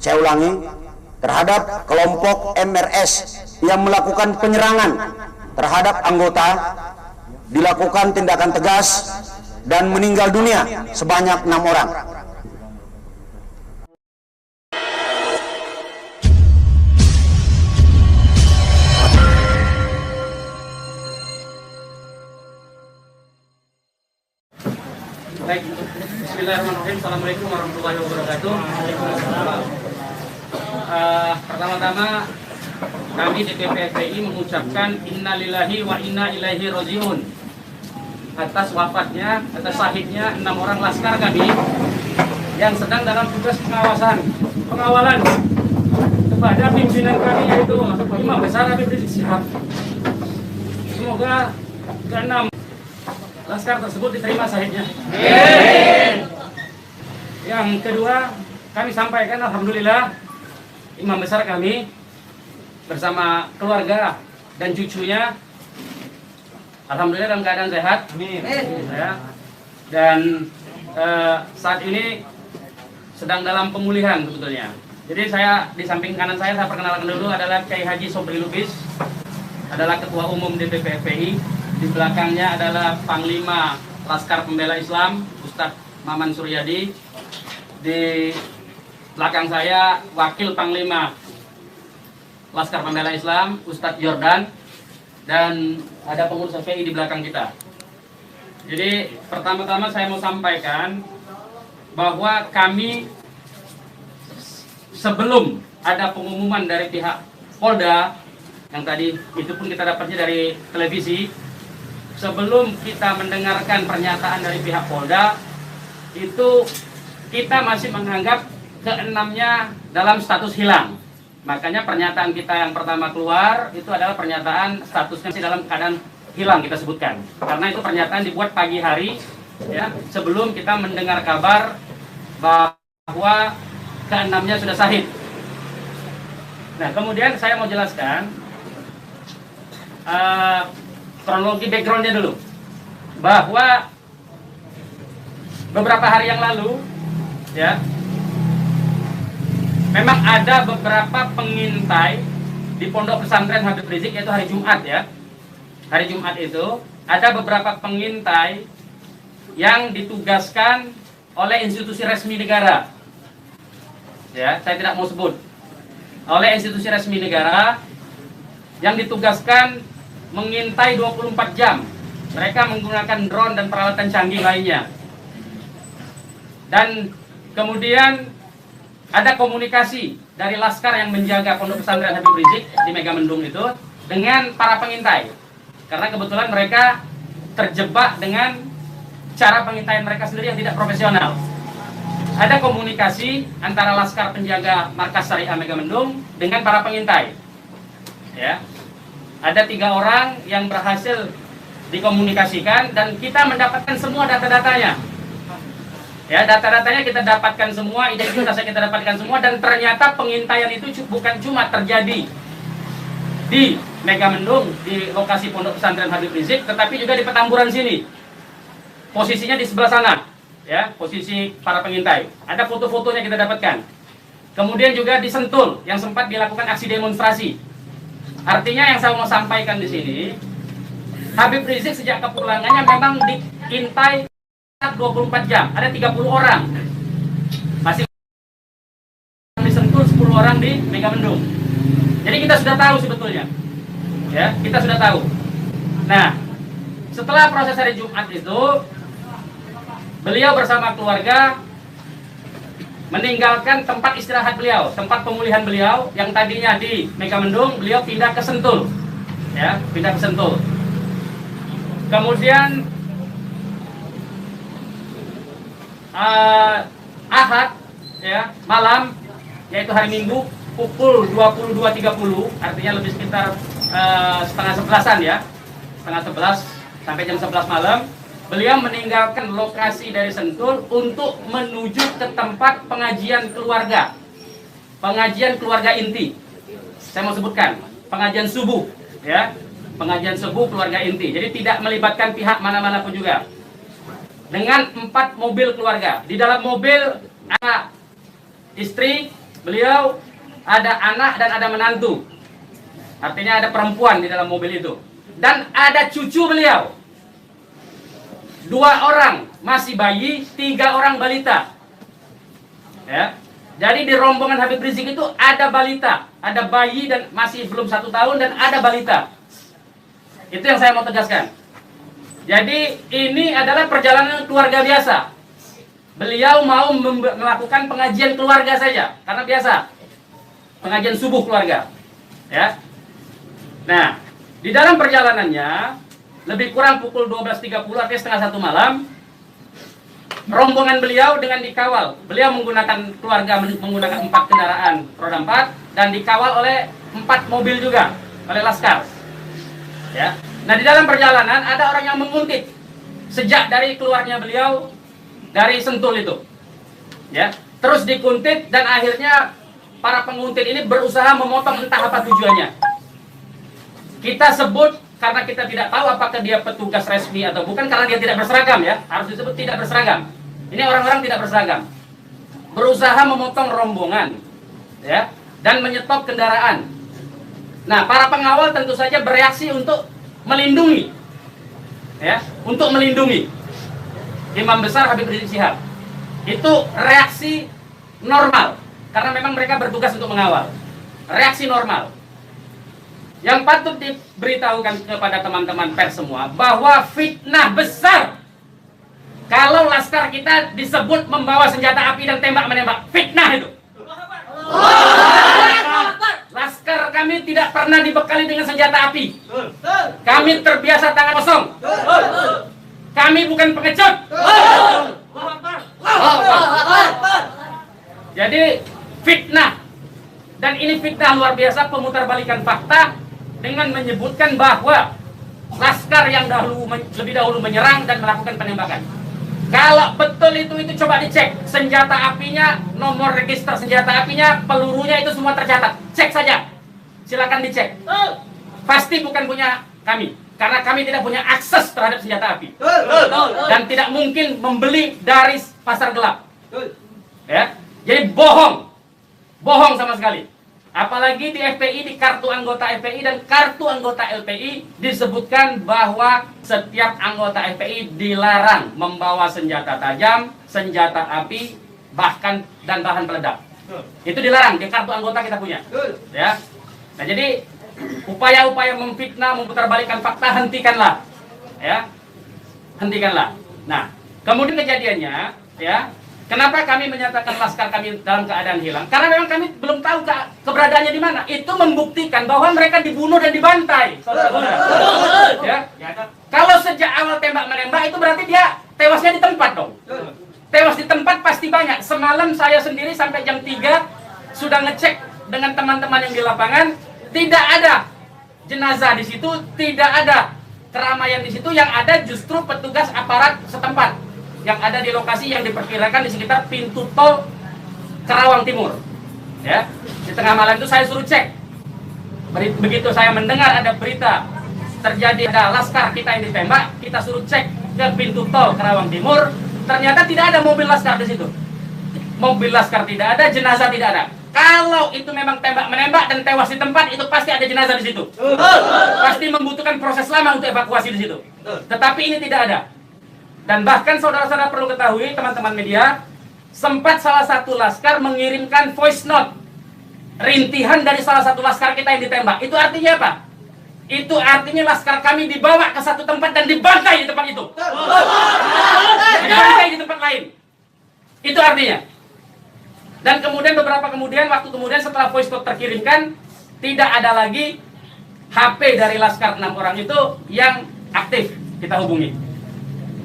saya ulangi, terhadap kelompok MRS yang melakukan penyerangan terhadap anggota, dilakukan tindakan tegas dan meninggal dunia sebanyak 6 orang. Baik, bismillahirrahmanirrahim. Assalamualaikum warahmatullahi wabarakatuh. Pertama-tama kami DPP FPI mengucapkan innalillahi wa inna ilaihi rajiun atas wafatnya, atas syahidnya 6 orang laskar kami yang sedang dalam tugas pengawalan kepada pimpinan kami, yaitu Imam Besar Habib Rizik Syihab. Semoga ke-6 laskar tersebut diterima syahidnya. Yang kedua, kami sampaikan alhamdulillah Imam Besar kami bersama keluarga dan cucunya alhamdulillah dalam keadaan sehat. Amin. Ya. Dan saat ini sedang dalam pemulihan sebetulnya. Jadi saya di samping kanan saya perkenalkan dulu adalah Kiai Haji Sobri Lubis, adalah Ketua Umum DPP FPI. Di belakangnya adalah Panglima Laskar Pembela Islam Ustadz Maman Suryadi. Di belakang saya Wakil Panglima Laskar Pembela Islam Ustadz Jordan, dan ada pengurus FPI di belakang kita. Jadi pertama-tama saya mau sampaikan bahwa kami sebelum ada pengumuman dari pihak Polda, yang tadi itu pun kita dapatnya dari televisi, sebelum kita mendengarkan pernyataan dari pihak Polda, itu kita masih menganggap ke-6-nya dalam status hilang. Makanya pernyataan kita yang pertama keluar itu adalah pernyataan statusnya masih dalam keadaan hilang, kita sebutkan. Karena itu pernyataan dibuat pagi hari, ya, sebelum kita mendengar kabar bahwa ke-6-nya sudah syahid. Nah, kemudian saya mau jelaskan kronologi backgroundnya dulu, bahwa beberapa hari yang lalu, ya, memang ada beberapa pengintai di Pondok Pesantren Habib Rizik, yaitu hari Jumat, ya. Hari Jumat itu ada beberapa pengintai yang ditugaskan oleh institusi resmi negara. Ya, saya tidak mau sebut. Oleh institusi resmi negara yang ditugaskan mengintai 24 jam. Mereka menggunakan drone dan peralatan canggih lainnya. Dan kemudian ada komunikasi dari laskar yang menjaga Pondok Pesantren Habib Rizik di Megamendung itu dengan para pengintai. Karena kebetulan mereka terjebak dengan cara pengintaian mereka sendiri yang tidak profesional. Ada komunikasi antara laskar penjaga markas Syariah Megamendung dengan para pengintai. Ya. Ada 3 orang yang berhasil dikomunikasikan dan kita mendapatkan semua data-datanya. Ya, data-datanya kita dapatkan semua, identitasnya kita dapatkan semua, dan ternyata pengintaian itu bukan cuma terjadi di Megamendung, di lokasi Pondok Pesantren Habib Rizik, tetapi juga di Petamburan sini. Posisinya di sebelah sana, ya, posisi para pengintai. Ada foto-fotonya kita dapatkan. Kemudian juga di Sentul yang sempat dilakukan aksi demonstrasi. Artinya yang saya mau sampaikan di sini, Habib Rizik sejak kepulangannya memang diintai 24 jam. Ada 30 orang. Masih di Sentul, 10 orang di Megamendung. Jadi kita sudah tahu sebetulnya. Ya, kita sudah tahu. Nah, setelah proses hari Jumat itu, beliau bersama keluarga meninggalkan tempat istirahat beliau, tempat pemulihan beliau yang tadinya di Megamendung, beliau pindah ke Sentul, ya, pindah ke Sentul. Kemudian Ahad, ya, malam, yaitu hari Minggu pukul 22.30, artinya lebih sekitar setengah 11-an, ya, setengah 11 sampai jam 11 malam. Beliau meninggalkan lokasi dari Sentul untuk menuju ke tempat pengajian keluarga. Pengajian keluarga inti. Saya mau sebutkan, pengajian subuh, ya. Pengajian subuh keluarga inti. Jadi tidak melibatkan pihak mana-mana pun juga. Dengan 4 mobil keluarga. Di dalam mobil ada istri, beliau ada anak dan ada menantu. Artinya ada perempuan di dalam mobil itu. Dan ada cucu beliau. 2 orang masih bayi, 3 orang balita. Ya. Jadi di rombongan Habib Rizik itu ada balita, ada bayi dan masih belum 1 tahun dan ada balita. Itu yang saya mau tegaskan. Jadi ini adalah perjalanan keluarga biasa. Beliau mau melakukan pengajian keluarga saja, karena biasa pengajian subuh keluarga. Ya. Nah, di dalam perjalanannya lebih kurang pukul 12.30 artinya setengah 1 malam, rombongan beliau dengan dikawal. Beliau menggunakan keluarga menggunakan 4 kendaraan roda 4 dan dikawal oleh 4 mobil juga oleh laskar. Ya. Nah, di dalam perjalanan ada orang yang menguntit sejak dari keluarnya beliau dari Sentul itu. Ya. Terus dikuntit dan akhirnya para penguntit ini berusaha memotong entah apa tujuannya. Kita sebut karena kita tidak tahu apakah dia petugas resmi atau bukan, karena dia tidak berseragam ya. Harus disebut tidak berseragam. Ini orang-orang tidak berseragam. Berusaha memotong rombongan ya dan menyetop kendaraan. Nah, para pengawal tentu saja bereaksi untuk melindungi. Ya, untuk melindungi Imam Besar Habib Rizik Syihab. Itu reaksi normal karena memang mereka bertugas untuk mengawal. Reaksi normal. Yang patut diberitahukan kepada teman-teman pers semua bahwa fitnah besar kalau laskar kita disebut membawa senjata api dan tembak menembak. Fitnah itu. Laskar kami tidak pernah dibekali dengan senjata api. Kami terbiasa tangan kosong. Kami bukan pengecut. Jadi fitnah. Dan ini fitnah luar biasa, pemutarbalikan fakta dengan menyebutkan bahwa laskar yang lebih dahulu menyerang dan melakukan penembakan. Kalau betul itu coba dicek senjata apinya, nomor register senjata apinya, pelurunya itu semua tercatat. Cek saja, silakan dicek. Pasti bukan punya kami, karena kami tidak punya akses terhadap senjata api dan tidak mungkin membeli dari pasar gelap. Ya, jadi bohong sama sekali. Apalagi di FPI, di kartu anggota FPI dan kartu anggota LPI disebutkan bahwa setiap anggota FPI dilarang membawa senjata tajam, senjata api, bahkan dan bahan peledak. Itu dilarang di kartu anggota kita punya. Ya. Nah, jadi upaya-upaya memfitnah, memutarbalikkan fakta hentikanlah. Ya. Hentikanlah. Nah, kemudian kejadiannya, ya. Kenapa kami menyatakan laskar kami dalam keadaan hilang? Karena memang kami belum tahu keberadaannya di mana. Itu membuktikan bahwa mereka dibunuh dan dibantai. Saudara-saudara. Ya. Kalau sejak awal tembak menembak itu berarti dia tewasnya di tempat dong. Tewas di tempat pasti banyak. Semalam saya sendiri sampai jam 3 sudah ngecek dengan teman-teman yang di lapangan, tidak ada jenazah di situ, tidak ada keramaian di situ, yang ada justru petugas aparat setempat yang ada di lokasi yang diperkirakan di sekitar pintu tol Karawang Timur. Ya, di tengah malam itu saya suruh cek. Begitu saya mendengar ada berita terjadi ada laskar kita yang ditembak, kita suruh cek ke pintu tol Karawang Timur. Ternyata tidak ada mobil laskar di situ. Mobil laskar tidak ada, jenazah tidak ada. Kalau itu memang tembak menembak dan tewas di tempat, itu pasti ada jenazah di situ. Pasti membutuhkan proses lama untuk evakuasi di situ. Tetapi ini tidak ada. Dan bahkan saudara-saudara perlu ketahui, teman-teman media, sempat salah satu laskar mengirimkan voice note rintihan dari salah satu laskar kita yang ditembak. Itu artinya apa? Itu artinya laskar kami dibawa ke satu tempat dan dibantai di tempat itu. Dibantai di tempat lain. Itu artinya. Dan kemudian waktu kemudian setelah voice note terkirimkan, tidak ada lagi HP dari laskar 6 orang itu yang aktif kita hubungi.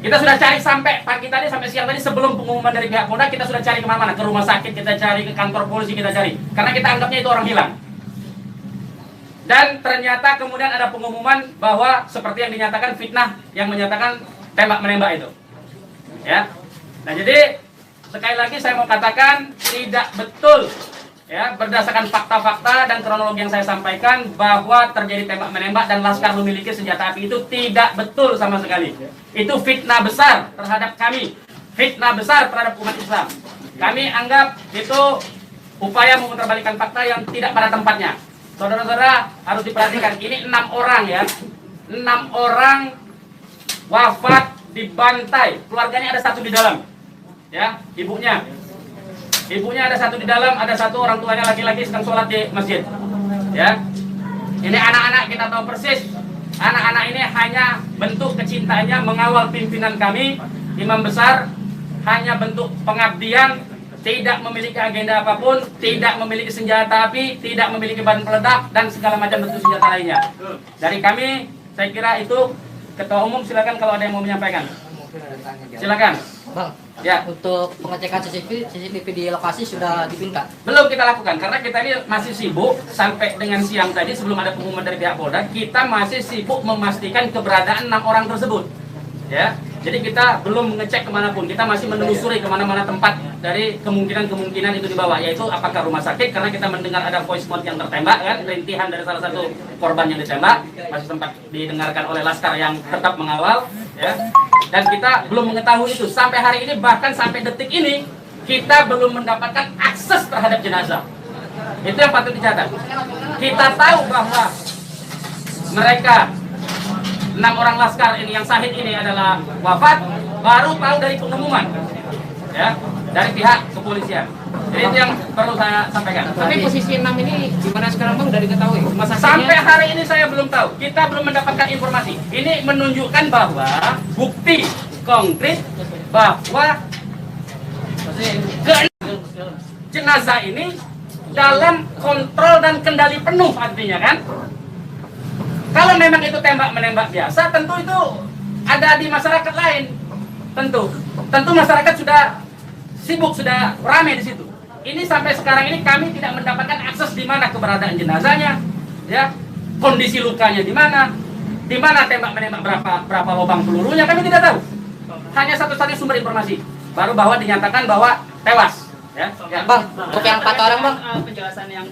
Kita sudah cari sampai pagi tadi, sampai siang tadi, sebelum pengumuman dari pihak Polda, kita sudah cari kemana-mana, ke rumah sakit kita cari, ke kantor polisi kita cari, karena kita anggapnya itu orang hilang. Dan ternyata kemudian ada pengumuman bahwa seperti yang dinyatakan fitnah, yang menyatakan tembak menembak itu. Ya. Nah, jadi sekali lagi saya mau katakan tidak betul, ya, berdasarkan fakta-fakta dan kronologi yang saya sampaikan bahwa terjadi tembak menembak dan laskar memiliki senjata api, itu tidak betul sama sekali. Itu fitnah besar terhadap kami, fitnah besar terhadap umat Islam. Kami anggap itu upaya memutarbalikkan fakta yang tidak pada tempatnya. Saudara-saudara harus diperhatikan, ini 6 orang ya, 6 orang wafat dibantai, keluarganya ada 1 di dalam, ya, ibunya ada 1 di dalam, ada 1 orang tuanya laki-laki sedang sholat di masjid, ya. Ini anak-anak kita tahu persis, anak-anak ini hanya bentuk kecintaannya mengawal pimpinan kami, imam besar, hanya bentuk pengabdian, tidak memiliki agenda apapun, tidak memiliki senjata api, tidak memiliki bahan peledak, dan segala macam bentuk senjata lainnya. Dari kami, saya kira itu. Ketua Umum silakan kalau ada yang mau menyampaikan. Silakan. Bang, Ya. untuk pengecekan CCTV di lokasi sudah dipinta. Belum kita lakukan karena kita ini masih sibuk sampai dengan siang tadi sebelum ada pengumuman dari pihak Polda, kita masih sibuk memastikan keberadaan 6 orang tersebut. Ya. Jadi kita belum mengecek kemanapun, kita masih menelusuri kemana-mana tempat dari kemungkinan-kemungkinan itu dibawa, yaitu apakah rumah sakit, karena kita mendengar ada voice note yang tertembak, kan, rintihan dari salah satu korban yang ditembak, masih sempat didengarkan oleh Laskar yang tetap mengawal, ya. Dan kita belum mengetahui itu, sampai hari ini, bahkan sampai detik ini, kita belum mendapatkan akses terhadap jenazah. Itu yang patut dicatat. Kita tahu bahwa mereka 6 orang Laskar ini yang syahid ini adalah wafat, baru tahu dari pengumuman, ya, dari pihak kepolisian. Jadi itu yang perlu saya sampaikan. Tapi posisi 6 ini gimana sekarang Bang, udah diketahui? Rumah sakitnya? Sampai hari ini saya belum tahu. Kita belum mendapatkan informasi. Ini menunjukkan bahwa bukti konkret bahwa jenazah ini dalam kontrol dan kendali penuh, artinya kan. Kalau memang itu tembak-menembak biasa, tentu itu ada di masyarakat lain. Tentu masyarakat sudah sibuk, sudah ramai di situ. Ini sampai sekarang ini kami tidak mendapatkan akses di mana keberadaan jenazahnya, ya, kondisi lukanya di mana tembak-menembak, berapa lubang pelurunya, kami tidak tahu. Hanya satu-satunya sumber informasi, baru bahwa dinyatakan bahwa tewas. Ya. Bang, untuk yang 4 orang Bang, Penjelasan yang